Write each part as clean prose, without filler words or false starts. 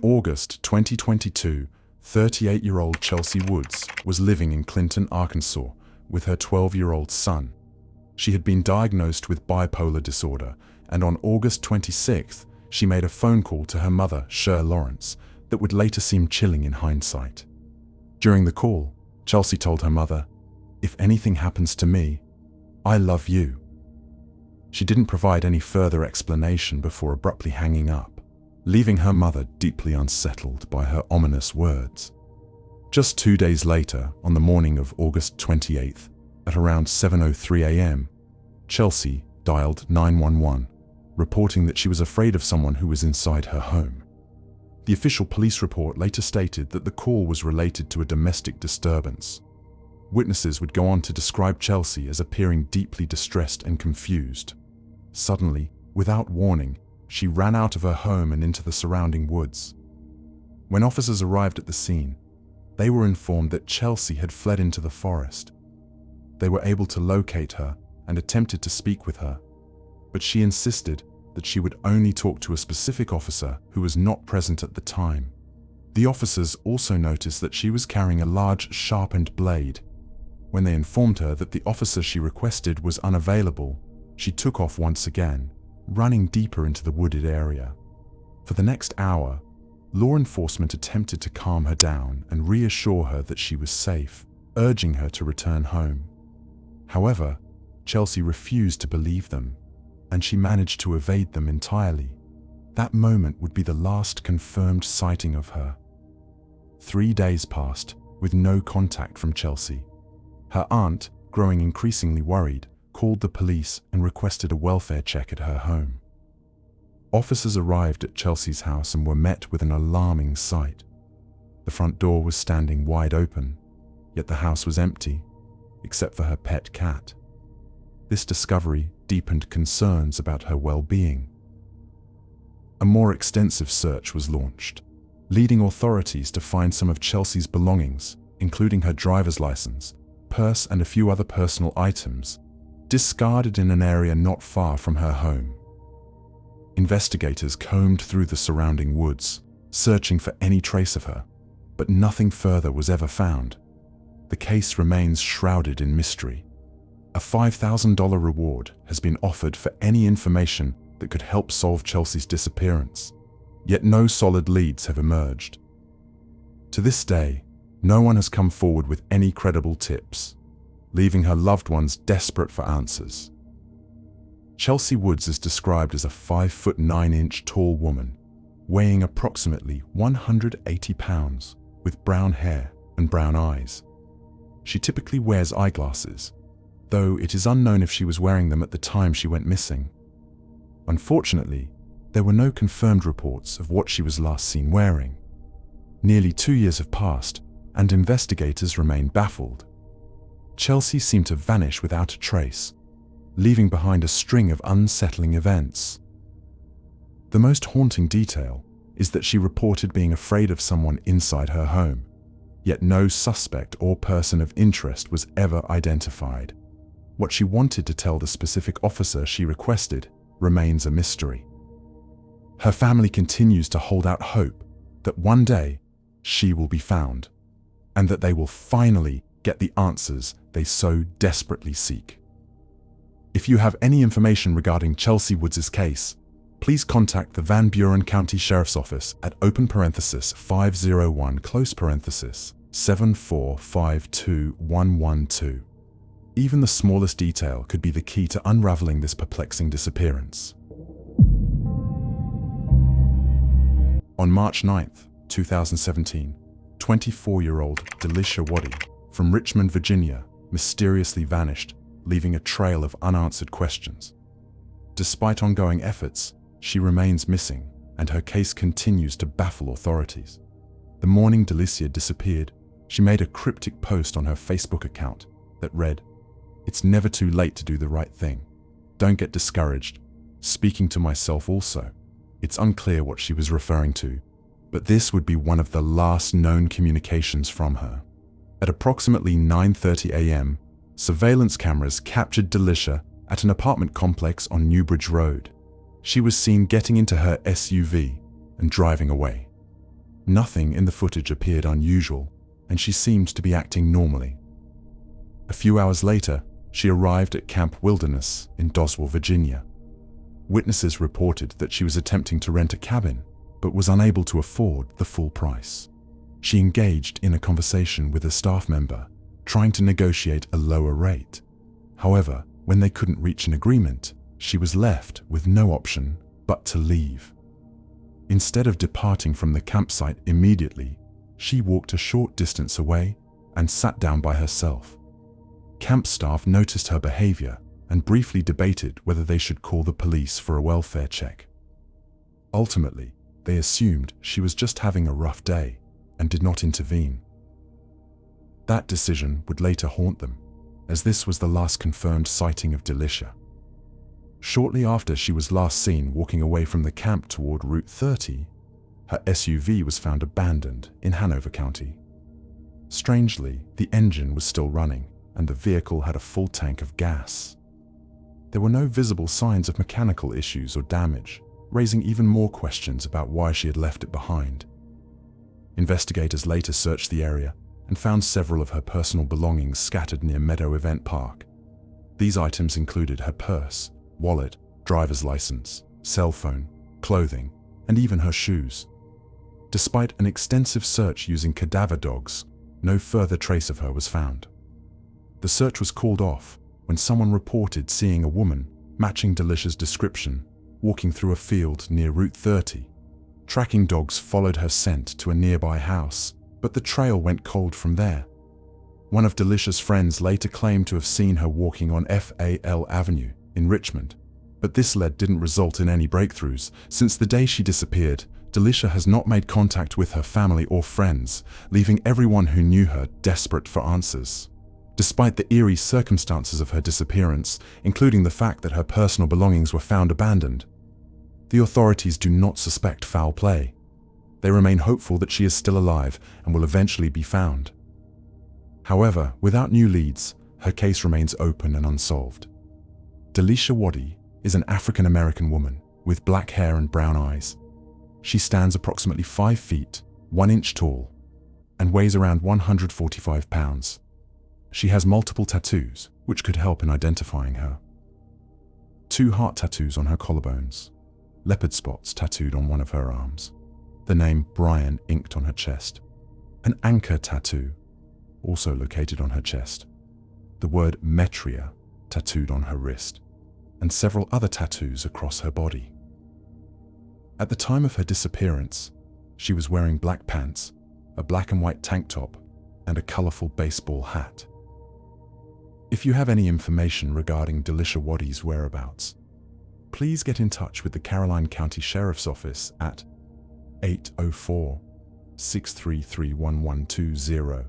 August 2022, 38-year-old Chelsea Woods was living in Clinton, Arkansas, with her 12-year-old son. She had been diagnosed with bipolar disorder, and on August 26th, she made a phone call to her mother, Cher Lawrence, that would later seem chilling in hindsight. During the call, Chelsea told her mother, "If anything happens to me, I love you." She didn't provide any further explanation before abruptly hanging up, leaving her mother deeply unsettled by her ominous words. Just 2 days later, on the morning of August 28th, at around 7:03 a.m., Chelsea dialed 911, reporting that she was afraid of someone who was inside her home. The official police report later stated that the call was related to a domestic disturbance. Witnesses would go on to describe Chelsea as appearing deeply distressed and confused. Suddenly, without warning, she ran out of her home and into the surrounding woods. When officers arrived at the scene, they were informed that Chelsea had fled into the forest. They were able to locate her and attempted to speak with her, but she insisted that she would only talk to a specific officer who was not present at the time. The officers also noticed that she was carrying a large, sharpened blade. When they informed her that the officer she requested was unavailable, she took off once again, running deeper into the wooded area. For the next hour, law enforcement attempted to calm her down and reassure her that she was safe, urging her to return home. However, Chelsea refused to believe them, and she managed to evade them entirely. That moment would be the last confirmed sighting of her. 3 days passed with no contact from Chelsea. Her aunt, growing increasingly worried, called the police and requested a welfare check at her home. Officers arrived at Chelsea's house and were met with an alarming sight. The front door was standing wide open, yet the house was empty, except for her pet cat. This discovery deepened concerns about her well-being. A more extensive search was launched, leading authorities to find some of Chelsea's belongings, including her driver's license, purse and a few other personal items, discarded in an area not far from her home. Investigators combed through the surrounding woods, searching for any trace of her, but nothing further was ever found. The case remains shrouded in mystery. A $5,000 reward has been offered for any information that could help solve Chelsea's disappearance, yet no solid leads have emerged. To this day, no one has come forward with any credible tips, leaving her loved ones desperate for answers. Chelsea Woods is described as a 5'9" tall woman, weighing approximately 180 pounds, with brown hair and brown eyes. She typically wears eyeglasses, though it is unknown if she was wearing them at the time she went missing. Unfortunately, there were no confirmed reports of what she was last seen wearing. Nearly 2 years have passed, and investigators remain baffled. Chelsea seemed to vanish without a trace, leaving behind a string of unsettling events. The most haunting detail is that she reported being afraid of someone inside her home, yet no suspect or person of interest was ever identified. What she wanted to tell the specific officer she requested remains a mystery. Her family continues to hold out hope that one day she will be found, and that they will finally get the answers they so desperately seek. If you have any information regarding Chelsea Woods' case, please contact the Van Buren County Sheriff's Office at open parenthesis 501 close parenthesis 7452112. Even the smallest detail could be the key to unraveling this perplexing disappearance. On March 9th, 2017, 24-year-old DELICIA WADDY from Richmond, Virginia, mysteriously vanished, leaving a trail of unanswered questions. Despite ongoing efforts, she remains missing, and her case continues to baffle authorities. The morning DELICIA disappeared, she made a cryptic post on her Facebook account that read, "It's never too late to do the right thing. Don't get discouraged. Speaking to myself also." It's unclear what she was referring to, but this would be one of the last known communications from her. At approximately 9:30 a.m., surveillance cameras captured DELICIA at an apartment complex on Newbridge Road. She was seen getting into her SUV and driving away. Nothing in the footage appeared unusual, and she seemed to be acting normally. A few hours later, she arrived at Camp Wilderness in Doswell, Virginia. Witnesses reported that she was attempting to rent a cabin, but was unable to afford the full price. She engaged in a conversation with a staff member, trying to negotiate a lower rate. However, when they couldn't reach an agreement, she was left with no option but to leave. Instead of departing from the campsite immediately, she walked a short distance away and sat down by herself. Camp staff noticed her behavior and briefly debated whether they should call the police for a welfare check. Ultimately, they assumed she was just having a rough day and did not intervene. That decision would later haunt them, as this was the last confirmed sighting of DELICIA. Shortly after she was last seen walking away from the camp toward Route 30, her SUV was found abandoned in Hanover County. Strangely, the engine was still running, and the vehicle had a full tank of gas. There were no visible signs of mechanical issues or damage, raising even more questions about why she had left it behind. Investigators later searched the area and found several of her personal belongings scattered near Meadow Event Park. These items included her purse, wallet, driver's license, cell phone, clothing, and even her shoes. Despite an extensive search using cadaver dogs, no further trace of her was found. The search was called off when someone reported seeing a woman matching DELICIA's description walking through a field near Route 30. Tracking dogs followed her scent to a nearby house, but the trail went cold from there. One of DELICIA's friends later claimed to have seen her walking on FAL Avenue in Richmond, but this lead didn't result in any breakthroughs. Since the day she disappeared, DELICIA has not made contact with her family or friends, leaving everyone who knew her desperate for answers. Despite the eerie circumstances of her disappearance, including the fact that her personal belongings were found abandoned, the authorities do not suspect foul play. They remain hopeful that she is still alive and will eventually be found. However, without new leads, her case remains open and unsolved. DELICIA WADDY is an African-American woman with black hair and brown eyes. She stands approximately 5 feet, 1 inch tall, and weighs around 145 pounds. She has multiple tattoos, which could help in identifying her. 2 heart tattoos on her collarbones, leopard spots tattooed on one of her arms, the name Brian inked on her chest, an anchor tattoo, also located on her chest, the word Metria tattooed on her wrist, and several other tattoos across her body. At the time of her disappearance, she was wearing black pants, a black and white tank top, and a colorful baseball hat. If you have any information regarding DELICIA WADDY's whereabouts, please get in touch with the Caroline County Sheriff's Office at 804-633-1120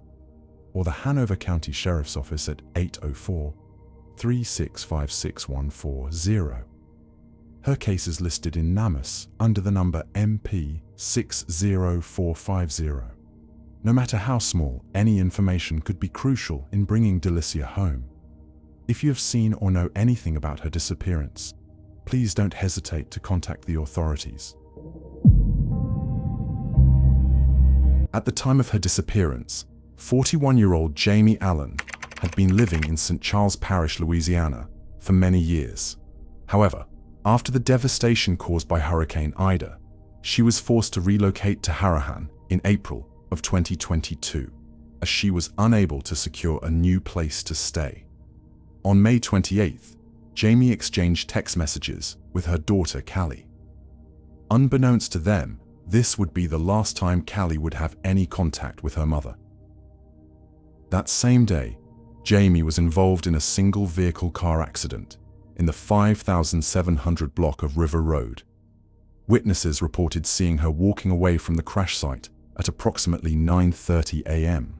or the Hanover County Sheriff's Office at 804-3656140. Her case is listed in NamUs under the number MP60450. No matter how small, any information could be crucial in bringing DELICIA home. If you have seen or know anything about her disappearance, please don't hesitate to contact the authorities. At the time of her disappearance, 41-year-old Jamie Allen had been living in St. Charles Parish, Louisiana, for many years. However, after the devastation caused by Hurricane Ida, she was forced to relocate to Harahan in April of 2022, as she was unable to secure a new place to stay. On May 28th, Jamie exchanged text messages with her daughter Callie. Unbeknownst to them, this would be the last time Callie would have any contact with her mother. That same day, Jamie was involved in a single vehicle car accident in the 5700 block of River Road. Witnesses reported seeing her walking away from the crash site at approximately 9:30 a.m.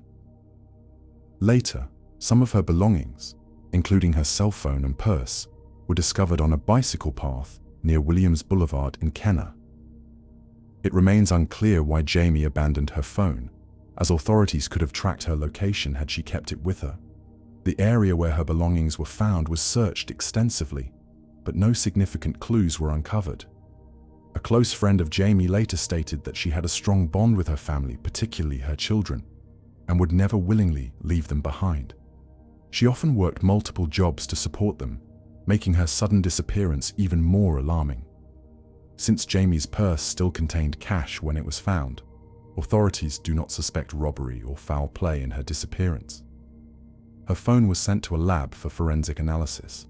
Later, some of her belongings, including her cell phone and purse, were discovered on a bicycle path near Williams Boulevard in Kenner. It remains unclear why Jamie abandoned her phone, as authorities could have tracked her location had she kept it with her. The area where her belongings were found was searched extensively, but no significant clues were uncovered. A close friend of Jamie later stated that she had a strong bond with her family, particularly her children, and would never willingly leave them behind. She often worked multiple jobs to support them, making her sudden disappearance even more alarming. Since Jamie's purse still contained cash when it was found, authorities do not suspect robbery or foul play in her disappearance. Her phone was sent to a lab for forensic analysis,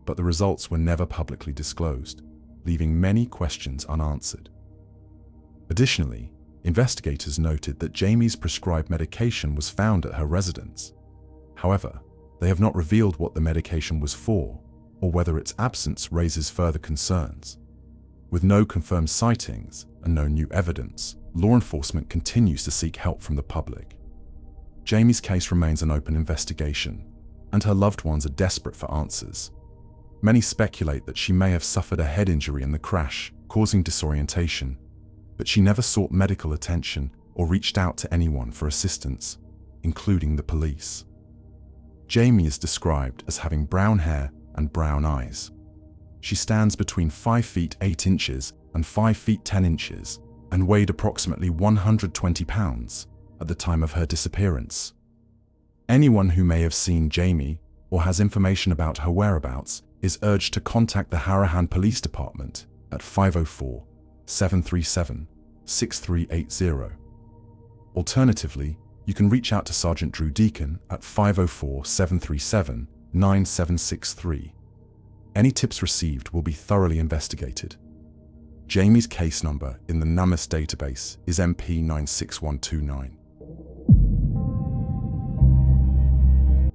but the results were never publicly disclosed, leaving many questions unanswered. Additionally, investigators noted that Jamie's prescribed medication was found at her residence. However, they have not revealed what the medication was for, or whether its absence raises further concerns. With no confirmed sightings and no new evidence, law enforcement continues to seek help from the public. Jamie's case remains an open investigation, and her loved ones are desperate for answers. Many speculate that she may have suffered a head injury in the crash, causing disorientation, but she never sought medical attention or reached out to anyone for assistance, including the police. Jamie is described as having brown hair and brown eyes. She stands between 5 feet 8 inches and 5 feet 10 inches and weighed approximately 120 pounds at the time of her disappearance. Anyone who may have seen Jamie or has information about her whereabouts is urged to contact the Harahan Police Department at 504-737-6380. Alternatively, you can reach out to Sergeant Drew Deacon at 504-737-9763. Any tips received will be thoroughly investigated. Jamie's case number in the NamUs database is MP96129.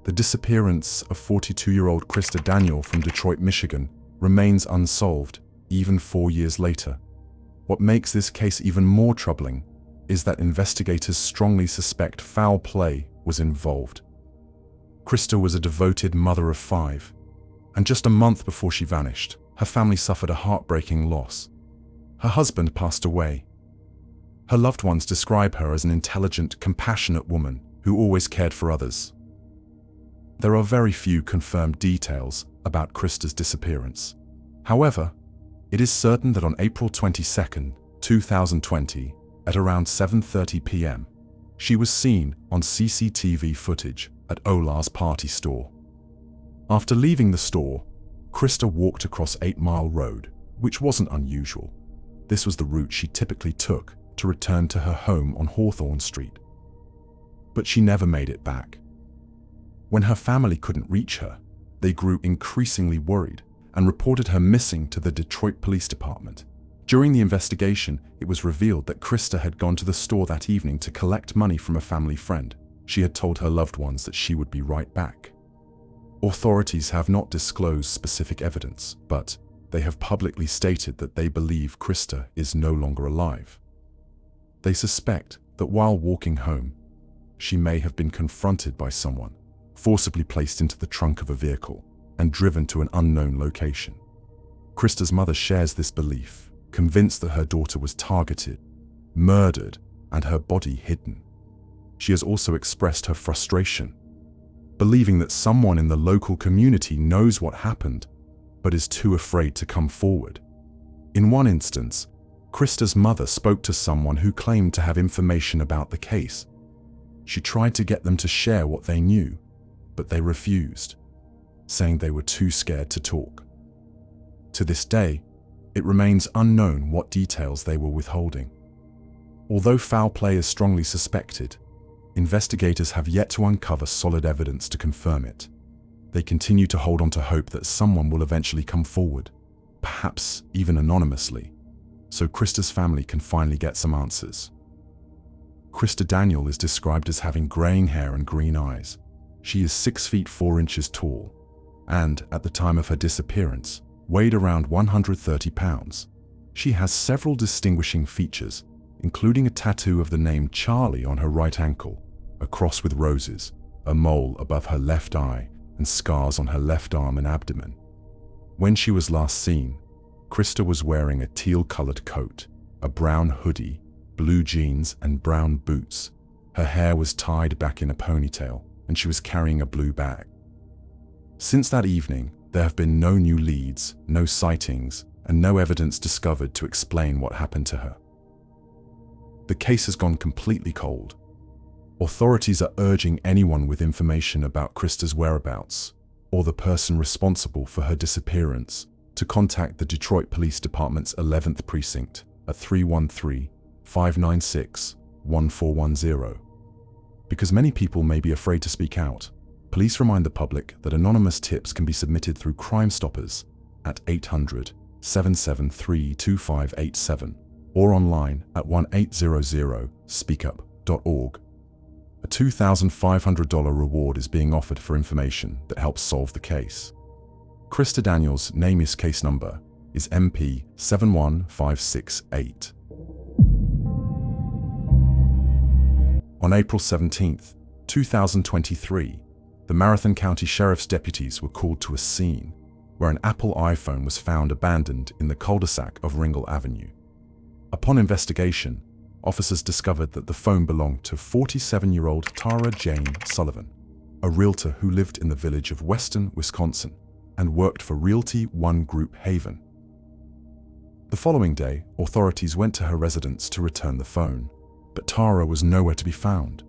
The disappearance of 42-year-old KRISTA Daniel from Detroit, Michigan remains unsolved even 4 years later. What makes this case even more troubling is that investigators strongly suspect foul play was involved. KRISTA was a devoted mother of 5, and just a month before she vanished, her family suffered a heartbreaking loss. Her husband passed away. Her loved ones describe her as an intelligent, compassionate woman who always cared for others. There are very few confirmed details about KRISTA's disappearance. However, it is certain that on April 22, 2020, at around 7:30 p.m., she was seen on CCTV footage at Olar's party store. After leaving the store, KRISTA walked across 8 Mile Road, which wasn't unusual. This was the route she typically took to return to her home on Hawthorne Street. But she never made it back. When her family couldn't reach her, they grew increasingly worried and reported her missing to the Detroit Police Department. During the investigation, it was revealed that KRISTA had gone to the store that evening to collect money from a family friend. She had told her loved ones that she would be right back. Authorities have not disclosed specific evidence, but they have publicly stated that they believe KRISTA is no longer alive. They suspect that while walking home, she may have been confronted by someone, forcibly placed into the trunk of a vehicle, and driven to an unknown location. KRISTA's mother shares this belief, convinced that her daughter was targeted, murdered, and her body hidden. She has also expressed her frustration, believing that someone in the local community knows what happened, but is too afraid to come forward. In one instance, KRISTA's mother spoke to someone who claimed to have information about the case. She tried to get them to share what they knew, but they refused, saying they were too scared to talk. To this day, it remains unknown what details they were withholding. Although foul play is strongly suspected, investigators have yet to uncover solid evidence to confirm it. They continue to hold on to hope that someone will eventually come forward, perhaps even anonymously, so KRISTA's family can finally get some answers. KRISTA Daniel is described as having graying hair and green eyes. She is 6 feet 4 inches tall, and, at the time of her disappearance, weighed around 130 pounds. She has several distinguishing features, including a tattoo of the name Charlie on her right ankle, a cross with roses, a mole above her left eye, and scars on her left arm and abdomen. When she was last seen, KRISTA was wearing a teal-colored coat, a brown hoodie, blue jeans, and brown boots. Her hair was tied back in a ponytail, and she was carrying a blue bag. Since that evening, there have been no new leads, no sightings, and no evidence discovered to explain what happened to her. The case has gone completely cold. Authorities are urging anyone with information about KRISTA's whereabouts or the person responsible for her disappearance to contact the Detroit Police Department's 11th Precinct at 313-596-1410. Because many people may be afraid to speak out, police remind the public that anonymous tips can be submitted through Crime Stoppers at 800-773-2587 or online at 1-800-SPEAKUP.org. A $2,500 reward is being offered for information that helps solve the case. KRISTA Daniels' NamUs case number is MP 71568. On April 17, 2023, the Marathon County Sheriff's deputies were called to a scene where an Apple iPhone was found abandoned in the cul-de-sac of Ringle Avenue. Upon investigation, officers discovered that the phone belonged to 47-year-old Tara Jane Sullivan, a realtor who lived in the village of Weston, Wisconsin, and worked for Realty One Group Haven. The following day, authorities went to her residence to return the phone, but Tara was nowhere to be found.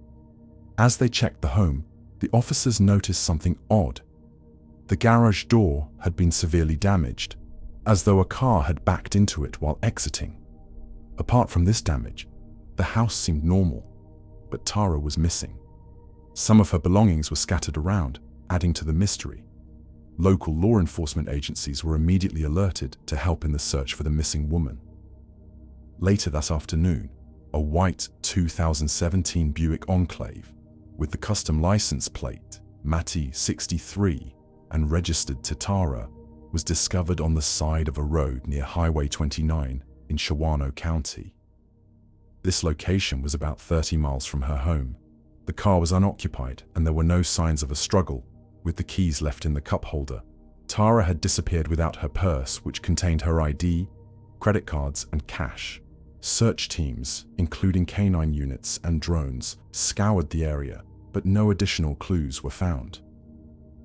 As they checked the home, the officers noticed something odd. The garage door had been severely damaged, as though a car had backed into it while exiting. Apart from this damage, the house seemed normal, but Tara was missing. Some of her belongings were scattered around, adding to the mystery. Local law enforcement agencies were immediately alerted to help in the search for the missing woman. Later that afternoon, a white 2017 Buick Enclave with the custom license plate Matty 63 and registered to Tara was discovered on the side of a road near Highway 29 in Shawano County. This location was about 30 miles from her home. The car was unoccupied and there were no signs of a struggle, with the keys left in the cup holder. Tara had disappeared without her purse, which contained her ID, credit cards, and cash. Search teams, including canine units and drones, scoured the area, but no additional clues were found.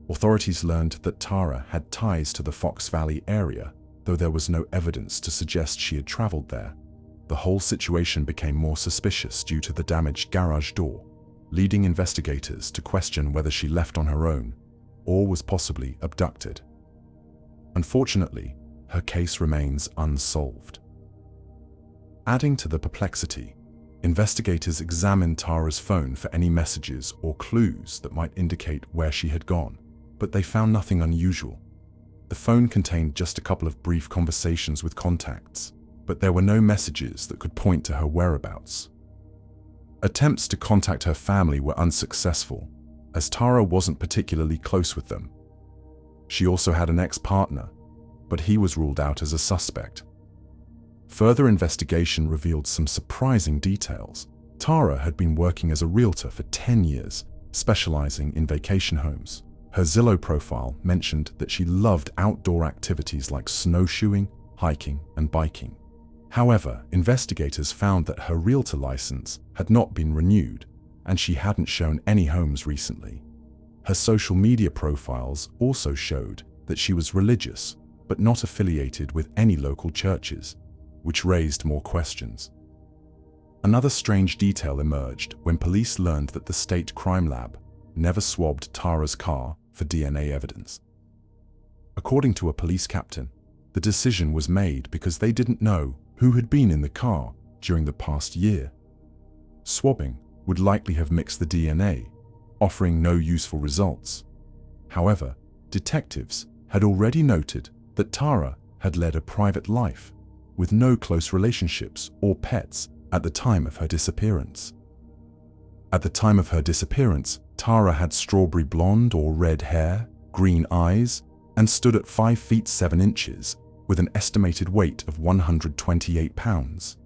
Authorities learned that Tara had ties to the Fox Valley area, though there was no evidence to suggest she had traveled there. The whole situation became more suspicious due to the damaged garage door, leading investigators to question whether she left on her own or was possibly abducted. Unfortunately, her case remains unsolved. Adding to the perplexity, investigators examined Tara's phone for any messages or clues that might indicate where she had gone, but they found nothing unusual. The phone contained just a couple of brief conversations with contacts, but there were no messages that could point to her whereabouts. Attempts to contact her family were unsuccessful, as Tara wasn't particularly close with them. She also had an ex-partner, but he was ruled out as a suspect. Further investigation revealed some surprising details. Tara had been working as a realtor for 10 years, specializing in vacation homes. Her Zillow profile mentioned that she loved outdoor activities like snowshoeing, hiking, and biking. However, investigators found that her realtor license had not been renewed, and she hadn't shown any homes recently. Her social media profiles also showed that she was religious, but not affiliated with any local churches, which raised more questions. Another strange detail emerged when police learned that the state crime lab never swabbed Tara's car for DNA evidence. According to a police captain, the decision was made because they didn't know who had been in the car during the past year. Swabbing would likely have mixed the DNA, offering no useful results. However, detectives had already noted that Tara had led a private life with no close relationships or pets at the time of her disappearance. At the time of her disappearance, Tara had strawberry blonde or red hair, green eyes, and stood at 5 feet 7 inches with an estimated weight of 128 pounds.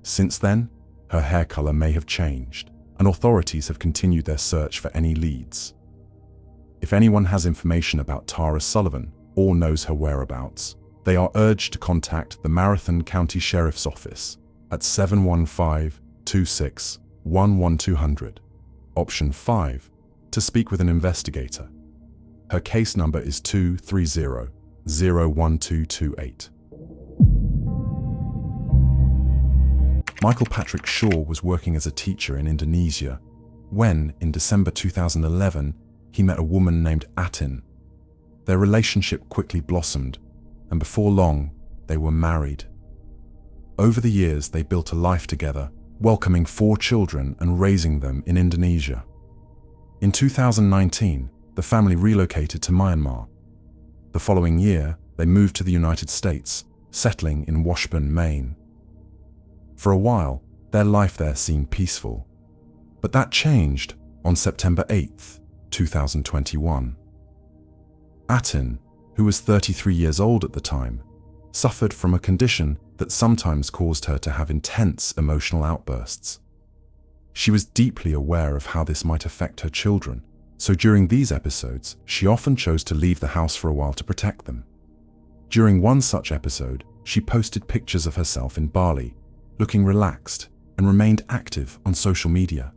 Since then, her hair color may have changed, and authorities have continued their search for any leads. If anyone has information about Tara Sullivan or knows her whereabouts, they are urged to contact the Marathon County Sheriff's Office at 715-26-11200, option 5, to speak with an investigator. Her case number is 230-01228. Michael Patrick Shaw was working as a teacher in Indonesia when, in December 2011, he met a woman named Atin. Their relationship quickly blossomed, and before long, they were married. Over the years, they built a life together, welcoming 4 children and raising them in Indonesia. In 2019, the family relocated to Myanmar. The following year, they moved to the United States, settling in Washburn, Maine. For a while, their life there seemed peaceful. But that changed on September 8, 2021. Atin, who was 33 years old at the time, suffered from a condition that sometimes caused her to have intense emotional outbursts. She was deeply aware of how this might affect her children, so during these episodes, she often chose to leave the house for a while to protect them. During one such episode, she posted pictures of herself in Bali, looking relaxed, and remained active on social media.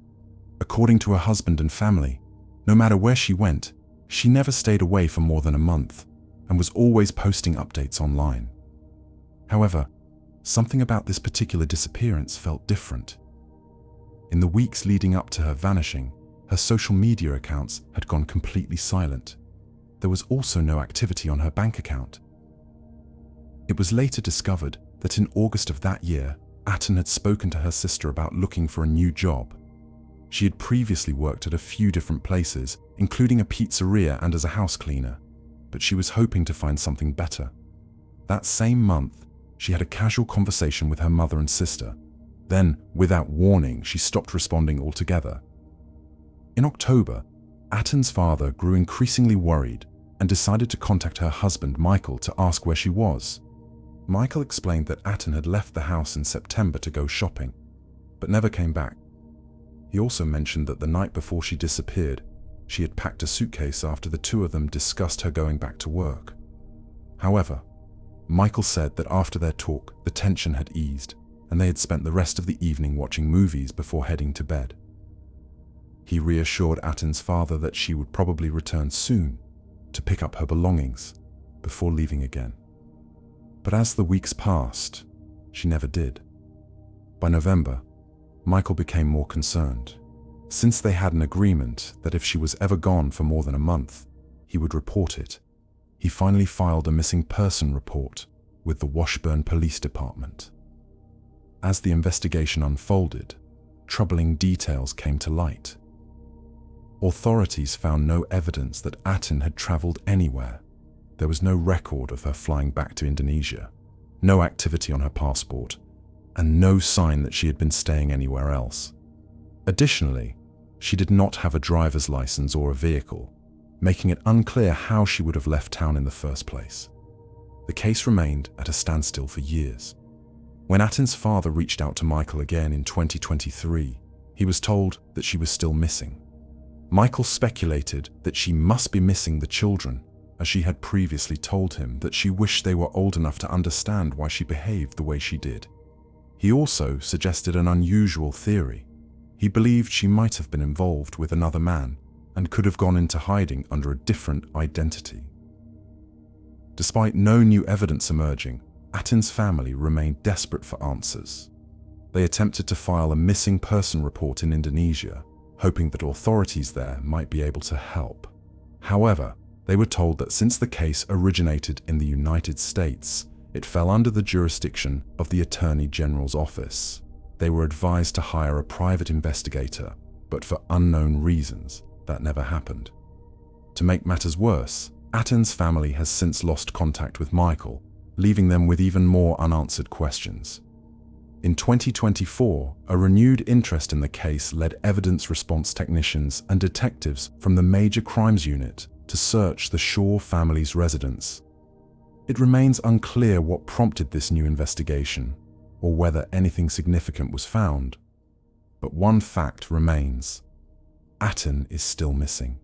According to her husband and family, no matter where she went, she never stayed away for more than a month and was always posting updates online. However, something about this particular disappearance felt different. In the weeks leading up to her vanishing, her social media accounts had gone completely silent. There was also no activity on her bank account. It was later discovered that in August of that year, Atin had spoken to her sister about looking for a new job. She had previously worked at a few different places, including a pizzeria and as a house cleaner, but she was hoping to find something better. That same month, she had a casual conversation with her mother and sister. Then, without warning, she stopped responding altogether. In October, Atin's father grew increasingly worried and decided to contact her husband Michael to ask where she was. Michael explained that Atin had left the house in September to go shopping, but never came back. He also mentioned that the night before she disappeared, she had packed a suitcase after the two of them discussed her going back to work. However, Michael said that after their talk, the tension had eased, and they had spent the rest of the evening watching movies before heading to bed. He reassured Atin's father that she would probably return soon to pick up her belongings before leaving again. But as the weeks passed, she never did. By November, Michael became more concerned. Since they had an agreement that if she was ever gone for more than a month, he would report it, he finally filed a missing person report with the Washburn Police Department. As the investigation unfolded, troubling details came to light. Authorities found no evidence that Atin had traveled anywhere. There was no record of her flying back to Indonesia, no activity on her passport, and no sign that she had been staying anywhere else. Additionally, she did not have a driver's license or a vehicle, making it unclear how she would have left town in the first place. The case remained at a standstill for years. When Atin's father reached out to Michael again in 2023, he was told that she was still missing. Michael speculated that she must be missing the children, as she had previously told him that she wished they were old enough to understand why she behaved the way she did. He also suggested an unusual theory. He believed she might have been involved with another man and could have gone into hiding under a different identity. Despite no new evidence emerging, Atin's family remained desperate for answers. They attempted to file a missing person report in Indonesia, hoping that authorities there might be able to help. However, they were told that since the case originated in the United States, it fell under the jurisdiction of the Attorney General's office. They were advised to hire a private investigator, but for unknown reasons, that never happened. To make matters worse, Atin's family has since lost contact with Michael, leaving them with even more unanswered questions. In 2024, a renewed interest in the case led evidence response technicians and detectives from the Major Crimes Unit to search the Shaw family's residence. It remains unclear what prompted this new investigation, or whether anything significant was found. But one fact remains: Atin is still missing.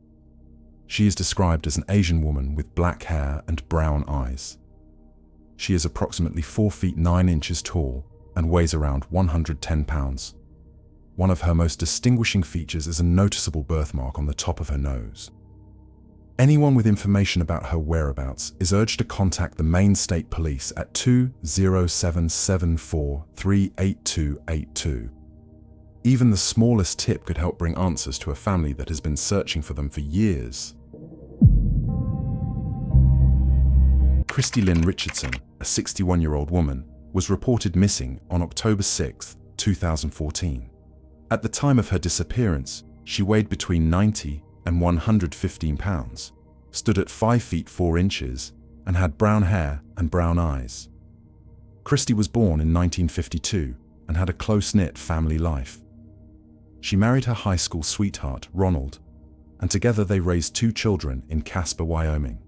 She is described as an Asian woman with black hair and brown eyes. She is approximately 4 feet 9 inches tall and weighs around 110 pounds. One of her most distinguishing features is a noticeable birthmark on the top of her nose. Anyone with information about her whereabouts is urged to contact the Maine State Police at 20774-38282. Even the smallest tip could help bring answers to a family that has been searching for them for years. KRISTI Lynn Richardson, a 61-year-old woman, was reported missing on October 6, 2014. At the time of her disappearance, she weighed between 90 and 115 pounds, stood at 5 feet 4 inches, and had brown hair and brown eyes. KRISTI was born in 1952 and had a close-knit family life. She married her high school sweetheart, Ronald, and together they raised 2 children in Casper, Wyoming.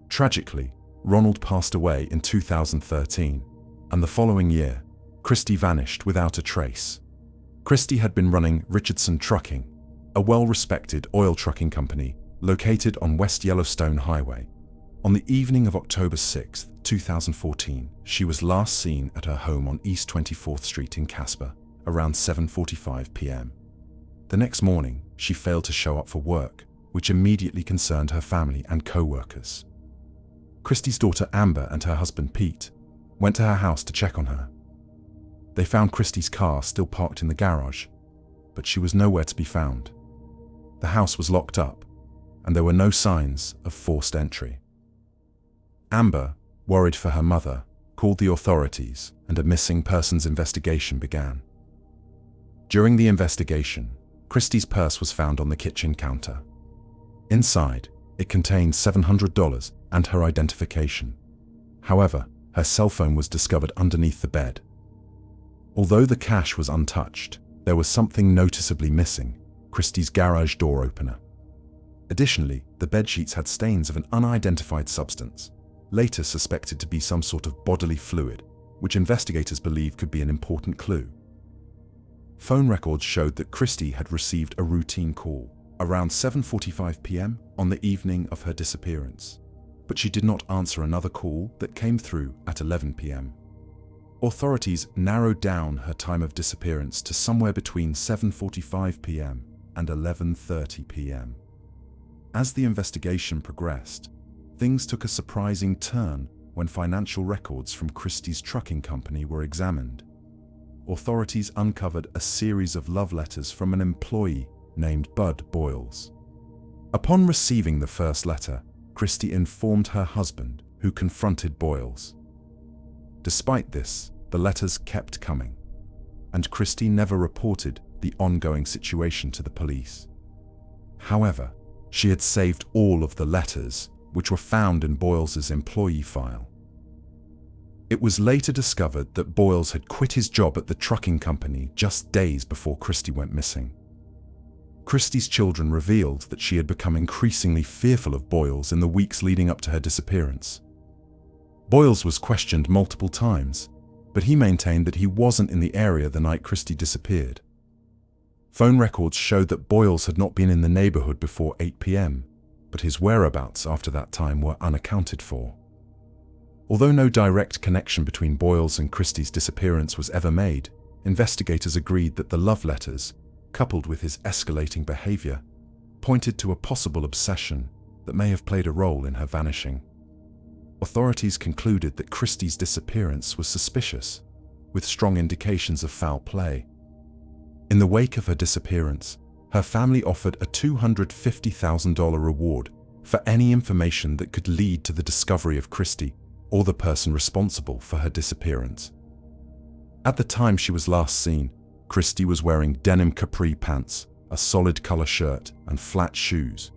Tragically, Ronald passed away in 2013, and the following year, KRISTI vanished without a trace. KRISTI had been running Richardson Trucking, a well-respected oil trucking company located on West Yellowstone Highway. On the evening of October 6, 2014, she was last seen at her home on East 24th Street in Casper, around 7:45 p.m. The next morning, she failed to show up for work, which immediately concerned her family and co-workers. KRISTI's daughter Amber and her husband Pete went to her house to check on her. They found KRISTI's car still parked in the garage, but she was nowhere to be found. The house was locked up, and there were no signs of forced entry. Amber, worried for her mother, called the authorities, and a missing persons investigation began. During the investigation, KRISTI's purse was found on the kitchen counter. Inside, it contained $700 and her identification. However, her cell phone was discovered underneath the bed. Although the cash was untouched, there was something noticeably missing: KRISTI's garage door opener. Additionally, the bedsheets had stains of an unidentified substance, later suspected to be some sort of bodily fluid, which investigators believe could be an important clue. Phone records showed that KRISTI had received a routine call around 7:45 p.m. on the evening of her disappearance, but she did not answer another call that came through at 11 p.m. Authorities narrowed down her time of disappearance to somewhere between 7:45 p.m. and 11:30 p.m. As the investigation progressed, things took a surprising turn when financial records from KRISTI's trucking company were examined. Authorities uncovered a series of love letters from an employee named Bud Boyles. Upon receiving the first letter, KRISTI informed her husband, who confronted Boyles. Despite this, the letters kept coming, and KRISTI never reported the ongoing situation to the police. However, she had saved all of the letters, which were found in Boyles' employee file. It was later discovered that Boyles had quit his job at the trucking company just days before KRISTI went missing. KRISTI's children revealed that she had become increasingly fearful of Boyles in the weeks leading up to her disappearance. Boyles was questioned multiple times, but he maintained that he wasn't in the area the night KRISTI disappeared. Phone records showed that Boyles had not been in the neighborhood before 8 p.m., but his whereabouts after that time were unaccounted for. Although no direct connection between Boyles and KRISTI's disappearance was ever made, investigators agreed that the love letters, coupled with his escalating behavior, pointed to a possible obsession that may have played a role in her vanishing. Authorities concluded that KRISTI's disappearance was suspicious, with strong indications of foul play. In the wake of her disappearance, her family offered a $250,000 reward for any information that could lead to the discovery of KRISTI or the person responsible for her disappearance. At the time she was last seen, KRISTI was wearing denim capri pants, a solid color shirt, and flat shoes.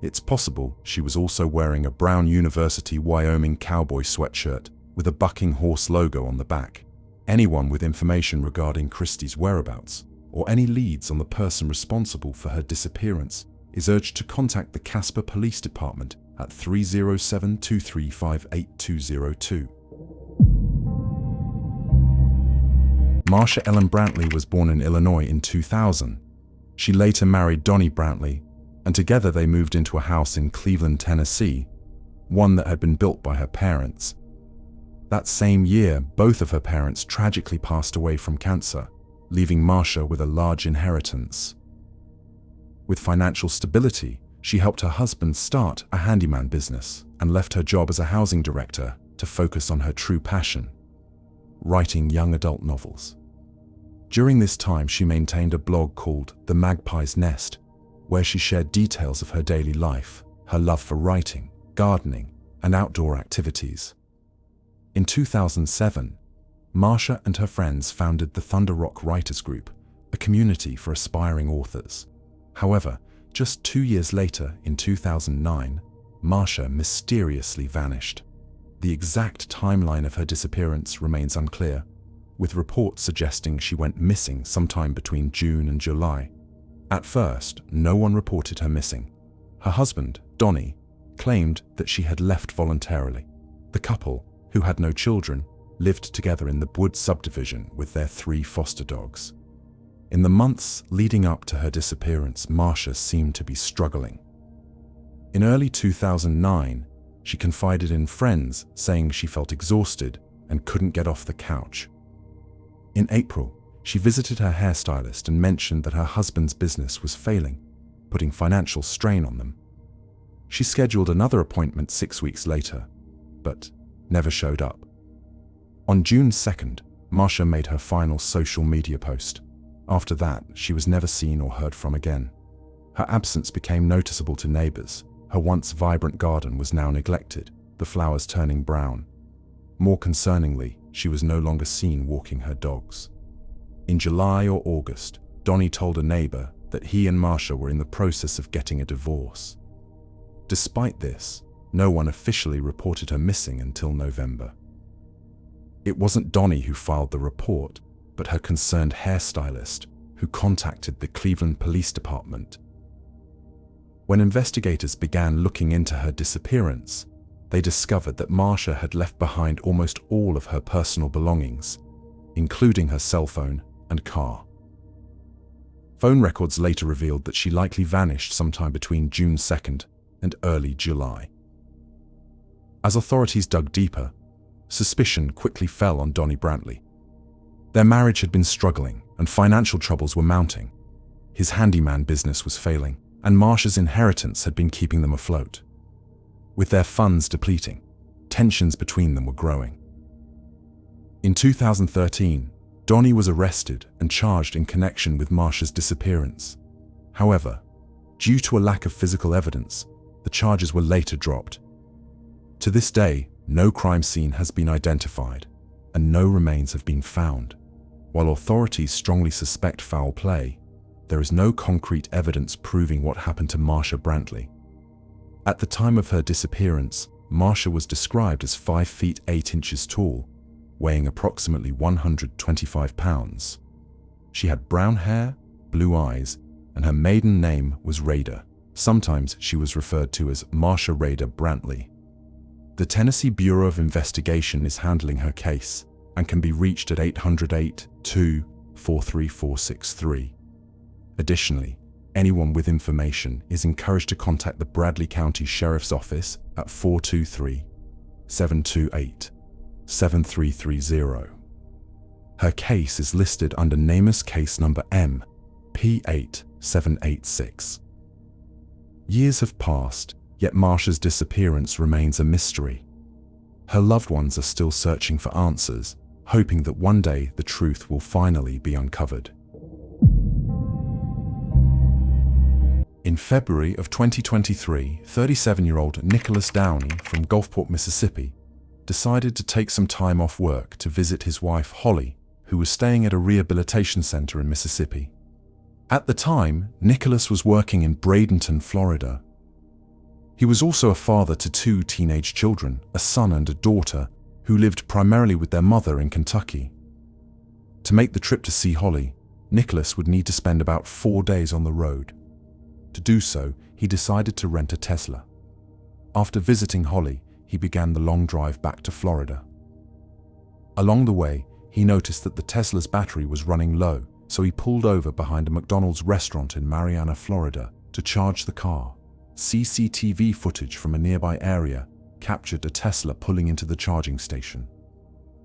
It's possible she was also wearing a brown University Wyoming cowboy sweatshirt with a bucking horse logo on the back. Anyone with information regarding KRISTI's whereabouts or any leads on the person responsible for her disappearance is urged to contact the Casper Police Department at 307-235-8202. MARSHA Ellen Brantley was born in Illinois in 2000. She later married DOWNEY Brantley, and together they moved into a house in Cleveland, Tennessee, one that had been built by her parents. That same year, both of her parents tragically passed away from cancer, leaving MARSHA with a large inheritance. With financial stability, She helped her husband start a handyman business and left her job as a housing director to focus on her true passion, writing young adult novels. During this time, she maintained a blog called The Magpie's Nest, where she shared details of her daily life, her love for writing, gardening, and outdoor activities. In 2007, MARSHA and her friends founded the Thunder Rock Writers Group, a community for aspiring authors. However, just 2 years later, in 2009, MARSHA mysteriously vanished. The exact timeline of her disappearance remains unclear, with reports suggesting she went missing sometime between June and July. At first, no one reported her missing. Her husband, DOWNEY, claimed that she had left voluntarily. The couple, who had no children, lived together in the Wood subdivision with their 3 foster dogs. In the months leading up to her disappearance, MARSHA seemed to be struggling. In early 2009, she confided in friends, saying she felt exhausted and couldn't get off the couch. In April, she visited her hairstylist and mentioned that her husband's business was failing, putting financial strain on them. She scheduled another appointment 6 weeks later, but never showed up. On June 2nd, MARSHA made her final social media post. After that, she was never seen or heard from again. Her absence became noticeable to neighbors. Her once vibrant garden was now neglected, the flowers turning brown. More concerningly, she was no longer seen walking her dogs. In July or August, DOWNEY told a neighbor that he and MARSHA were in the process of getting a divorce. Despite this, no one officially reported her missing until November. It wasn't DOWNEY who filed the report, but her concerned hairstylist, who contacted the Cleveland Police Department. When investigators began looking into her disappearance, they discovered that MARSHA had left behind almost all of her personal belongings, including her cell phone and car. Phone records later revealed that she likely vanished sometime between June 2nd and early July. As authorities dug deeper, suspicion quickly fell on Donnie Brantley. Their marriage had been struggling and financial troubles were mounting. His handyman business was failing, and MARSHA's inheritance had been keeping them afloat. With their funds depleting, tensions between them were growing. In 2013, DOWNEY was arrested and charged in connection with MARSHA's disappearance. However, due to a lack of physical evidence, the charges were later dropped. To this day, no crime scene has been identified, and no remains have been found. While authorities strongly suspect foul play, there is no concrete evidence proving what happened to MARSHA Brantley. At the time of her disappearance, MARSHA was described as 5 feet 8 inches tall, weighing approximately 125 pounds. She had brown hair, blue eyes, and her maiden name was Raider. Sometimes she was referred to as MARSHA Raider Brantley. The Tennessee Bureau of Investigation is handling her case and can be reached at 800-828-43463. Additionally, anyone with information is encouraged to contact the Bradley County Sheriff's Office at 423-728-7330. Her case is listed under NamUs case number MP8786. Years have passed, yet MARSHA's disappearance remains a mystery. Her loved ones are still searching for answers, hoping that one day the truth will finally be uncovered. In February of 2023, 37-year-old Nicholas Downey from Gulfport, Mississippi, decided to take some time off work to visit his wife Holly, who was staying at a rehabilitation center in Mississippi. At the time, Nicholas was working in Bradenton, Florida. He was also a father to 2 teenage children, a son and a daughter, who lived primarily with their mother in Kentucky. To make the trip to see Holly, Nicholas would need to spend about 4 days on the road. To do so, he decided to rent a Tesla. After visiting Holly, he began the long drive back to Florida. Along the way, he noticed that the Tesla's battery was running low, so he pulled over behind a McDonald's restaurant in Marianna, Florida, to charge the car. CCTV footage from a nearby area captured a Tesla pulling into the charging station.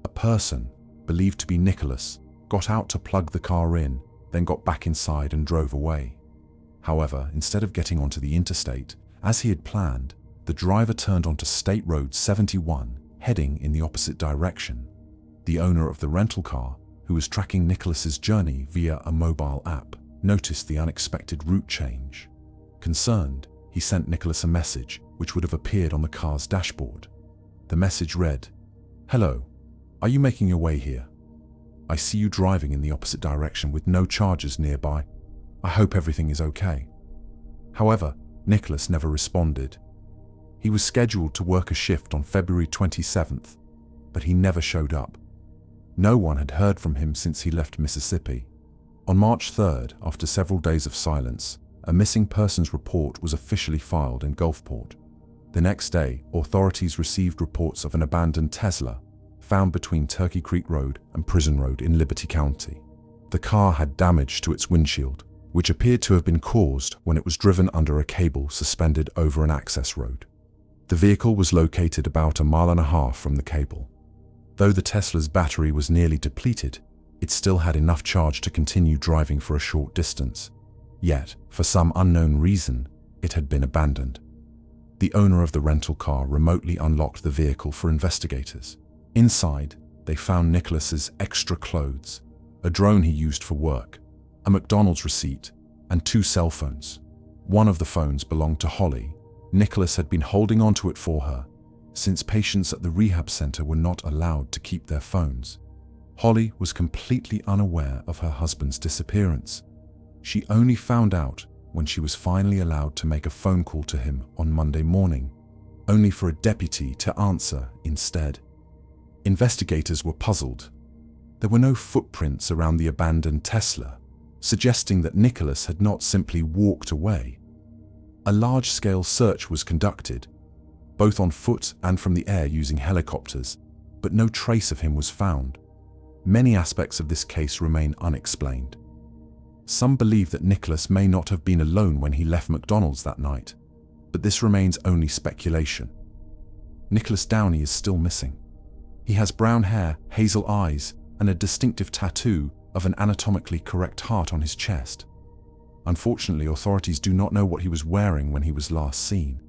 A person, believed to be Nicholas, got out to plug the car in, then got back inside and drove away. However, instead of getting onto the interstate, as he had planned, the driver turned onto State Road 71, heading in the opposite direction. The owner of the rental car, who was tracking Nicholas's journey via a mobile app, noticed the unexpected route change. Concerned, he sent Nicholas a message which would have appeared on the car's dashboard. The message read, "Hello, are you making your way here? I see you driving in the opposite direction with no charges nearby. I hope everything is okay." However, Nicholas never responded. He was scheduled to work a shift on February 27th, but he never showed up. No one had heard from him since he left Mississippi. On March 3rd, after several days of silence, a missing persons report was officially filed in Gulfport. The next day, authorities received reports of an abandoned Tesla found between Turkey Creek Road and Prison Road in Liberty County. The car had damage to its windshield, which appeared to have been caused when it was driven under a cable suspended over an access road. The vehicle was located about 1.5 miles from the cable. Though the Tesla's battery was nearly depleted, it still had enough charge to continue driving for a short distance. Yet, for some unknown reason, it had been abandoned. The owner of the rental car remotely unlocked the vehicle for investigators. Inside, they found Nicholas's extra clothes, a drone he used for work, a McDonald's receipt, and 2 cell phones. One of the phones belonged to Holly. Nicholas had been holding onto it for her, since patients at the rehab center were not allowed to keep their phones. Holly was completely unaware of her husband's disappearance. She only found out when she was finally allowed to make a phone call to him on Monday morning, only for a deputy to answer instead. Investigators were puzzled. There were no footprints around the abandoned Tesla, suggesting that Nicholas had not simply walked away. A large-scale search was conducted, both on foot and from the air using helicopters, but no trace of him was found. Many aspects of this case remain unexplained. Some believe that Nicholas may not have been alone when he left McDonald's that night, but this remains only speculation. Nicholas Downey is still missing. He has brown hair, hazel eyes, and a distinctive tattoo of an anatomically correct heart on his chest. Unfortunately, authorities do not know what he was wearing when he was last seen.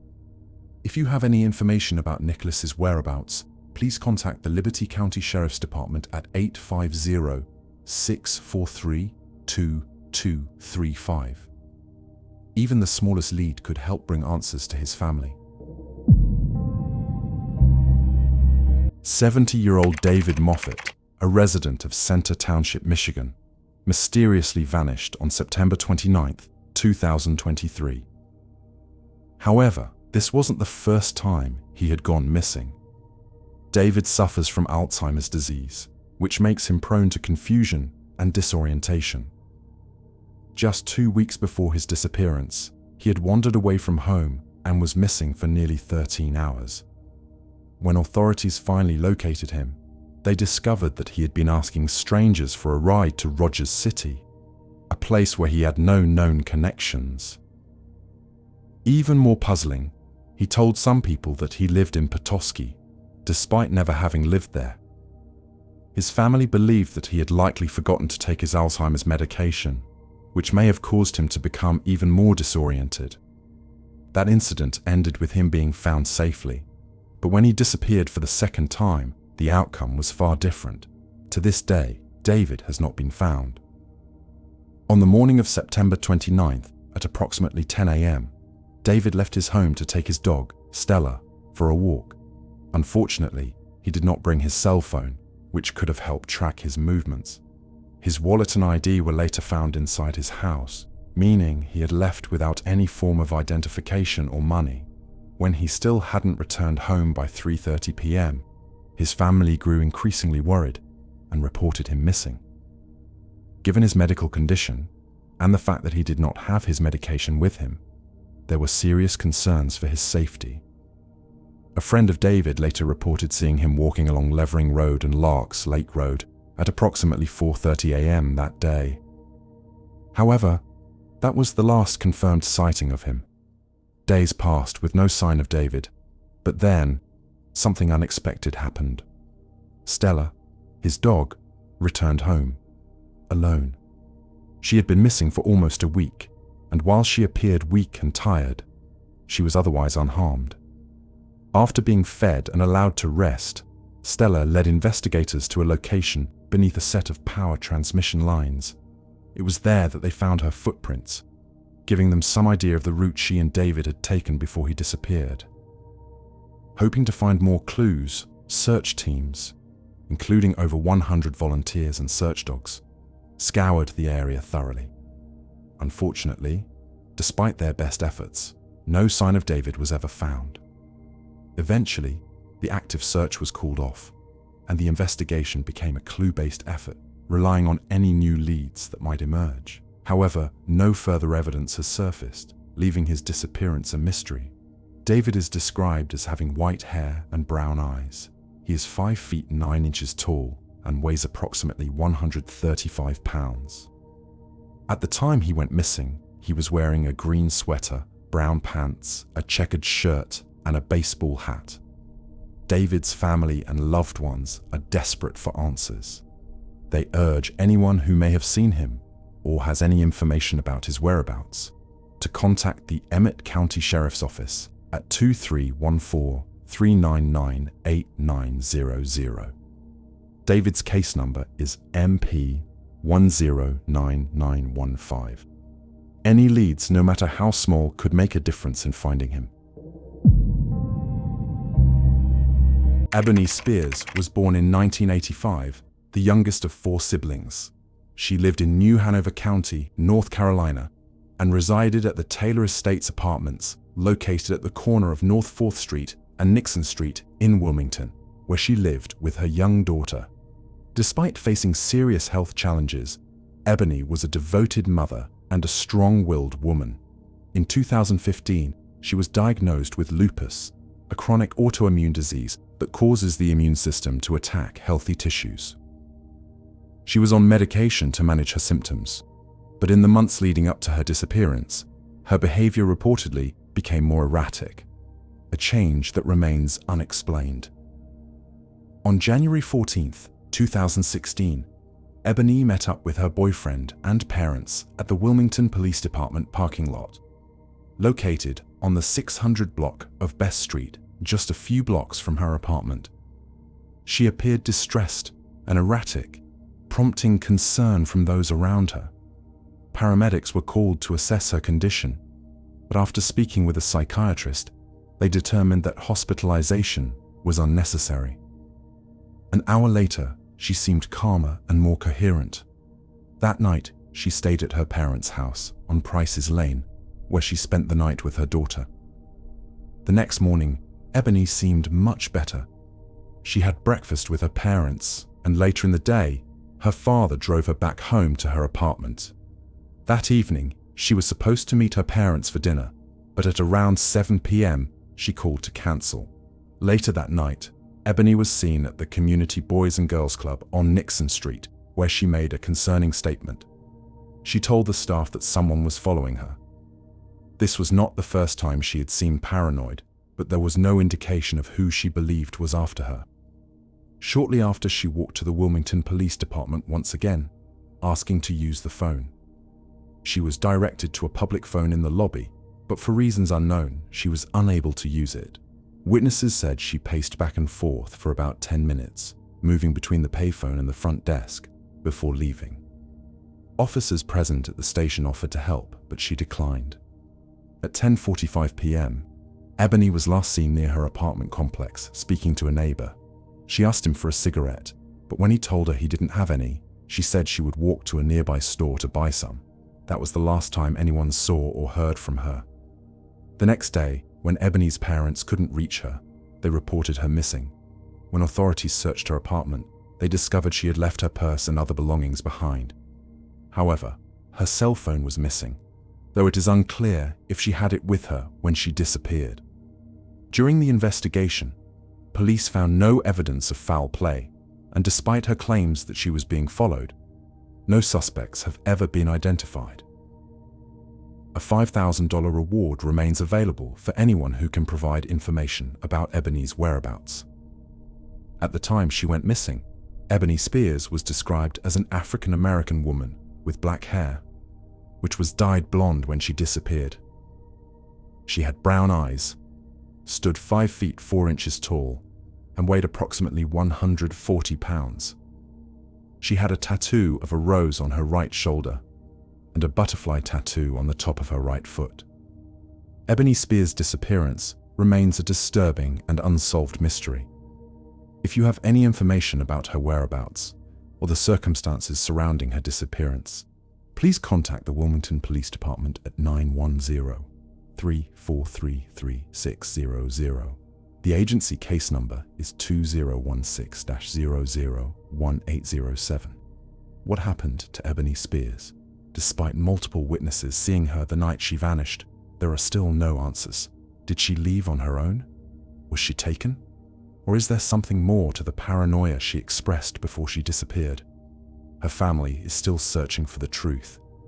If you have any information about Nicholas's whereabouts, please contact the Liberty County Sheriff's Department at 850-643-2235. Even the smallest lead could help bring answers to his family. 70-year-old David Moffett, a resident of Center Township, Michigan, mysteriously vanished on September 29, 2023. However, this wasn't the first time he had gone missing. David suffers from Alzheimer's disease, which makes him prone to confusion and disorientation. Just 2 weeks before his disappearance, he had wandered away from home and was missing for nearly 13 hours. When authorities finally located him, they discovered that he had been asking strangers for a ride to Rogers City, a place where he had no known connections. Even more puzzling, he told some people that he lived in Petoskey, despite never having lived there. His family believed that he had likely forgotten to take his Alzheimer's medication, which may have caused him to become even more disoriented. That incident ended with him being found safely, but when he disappeared for the second time, the outcome was far different. To this day, David has not been found. On the morning of September 29th, at approximately 10 a.m., David left his home to take his dog, Stella, for a walk. Unfortunately, he did not bring his cell phone, which could have helped track his movements. His wallet and ID were later found inside his house, meaning he had left without any form of identification or money. When he still hadn't returned home by 3:30 p.m., his family grew increasingly worried and reported him missing. Given his medical condition and the fact that he did not have his medication with him, there were serious concerns for his safety. A friend of David later reported seeing him walking along Levering Road and Larks Lake Road at approximately 4:30 a.m. that day. However, that was the last confirmed sighting of him. Days passed with no sign of David, but then something unexpected happened. Stella, his dog, returned home, alone. She had been missing for almost a week, and while she appeared weak and tired, she was otherwise unharmed. After being fed and allowed to rest, Stella led investigators to a location beneath a set of power transmission lines. It was there that they found her footprints, giving them some idea of the route she and David had taken before he disappeared. Hoping to find more clues, search teams, including over 100 volunteers and search dogs, scoured the area thoroughly. Unfortunately, despite their best efforts, no sign of David was ever found. Eventually, the active search was called off, and the investigation became a clue-based effort, relying on any new leads that might emerge. However, no further evidence has surfaced, leaving his disappearance a mystery. David is described as having white hair and brown eyes. He is 5 feet 9 inches tall and weighs approximately 135 pounds. At the time he went missing, he was wearing a green sweater, brown pants, a checkered shirt, and a baseball hat. David's family and loved ones are desperate for answers. They urge anyone who may have seen him or has any information about his whereabouts to contact the Emmett County Sheriff's Office at 2314-399-8900. David's case number is MP109915. Any leads, no matter how small, could make a difference in finding him. EBONEE Spears was born in 1985, the youngest of 4 siblings. She lived in New Hanover County, North Carolina, and resided at the Taylor Estates Apartments, located at the corner of North 4th Street and Nixon Street in Wilmington, where she lived with her young daughter. Despite facing serious health challenges, EBONEE was a devoted mother and a strong-willed woman. In 2015, she was diagnosed with lupus, a chronic autoimmune disease that causes the immune system to attack healthy tissues. She was on medication to manage her symptoms, but in the months leading up to her disappearance, her behavior reportedly became more erratic, a change that remains unexplained. On January 14, 2016, EBONEE met up with her boyfriend and parents at the Wilmington Police Department parking lot, located on the 600 block of Best Street, just a few blocks from her apartment. She appeared distressed and erratic, prompting concern from those around her. Paramedics were called to assess her condition, but after speaking with a psychiatrist, they determined that hospitalization was unnecessary. An hour later, she seemed calmer and more coherent. That night, she stayed at her parents' house on Price's Lane, where she spent the night with her daughter. The next morning, EBONEE seemed much better. She had breakfast with her parents, and later in the day, her father drove her back home to her apartment. That evening, she was supposed to meet her parents for dinner, but at around 7 p.m., she called to cancel. Later that night, EBONEE was seen at the Community Boys and Girls Club on Nixon Street, where she made a concerning statement. She told the staff that someone was following her. This was not the first time she had seemed paranoid, but there was no indication of who she believed was after her. Shortly after, she walked to the Wilmington Police Department once again, asking to use the phone. She was directed to a public phone in the lobby, but for reasons unknown, she was unable to use it. Witnesses said she paced back and forth for about 10 minutes, moving between the payphone and the front desk, before leaving. Officers present at the station offered to help, but she declined. At 10:45 p.m., EBONEE was last seen near her apartment complex, speaking to a neighbor. She asked him for a cigarette, but when he told her he didn't have any, she said she would walk to a nearby store to buy some. That was the last time anyone saw or heard from her. The next day, when EBONEE's parents couldn't reach her, they reported her missing. When authorities searched her apartment, they discovered she had left her purse and other belongings behind. However, her cell phone was missing, though it is unclear if she had it with her when she disappeared. During the investigation, police found no evidence of foul play, and despite her claims that she was being followed, no suspects have ever been identified. A $5,000 reward remains available for anyone who can provide information about EBONEE's whereabouts. At the time she went missing, EBONEE Spears was described as an African-American woman with black hair. which was dyed blonde when she disappeared. She had brown eyes, stood 5 feet 4 inches tall, and weighed approximately 140 pounds. She had a tattoo of a rose on her right shoulder and a butterfly tattoo on the top of her right foot. Ebonee Spears' disappearance remains a disturbing and unsolved mystery. If you have any information about her whereabouts or the circumstances surrounding her disappearance, please contact the Wilmington Police Department at 910-343-3600. The agency case number is 2016-001807. What happened to Ebonee Spears? Despite multiple witnesses seeing her the night she vanished, there are still no answers. Did she leave on her own? Was she taken? Or is there something more to the paranoia she expressed before she disappeared? Her family is still searching for the truth,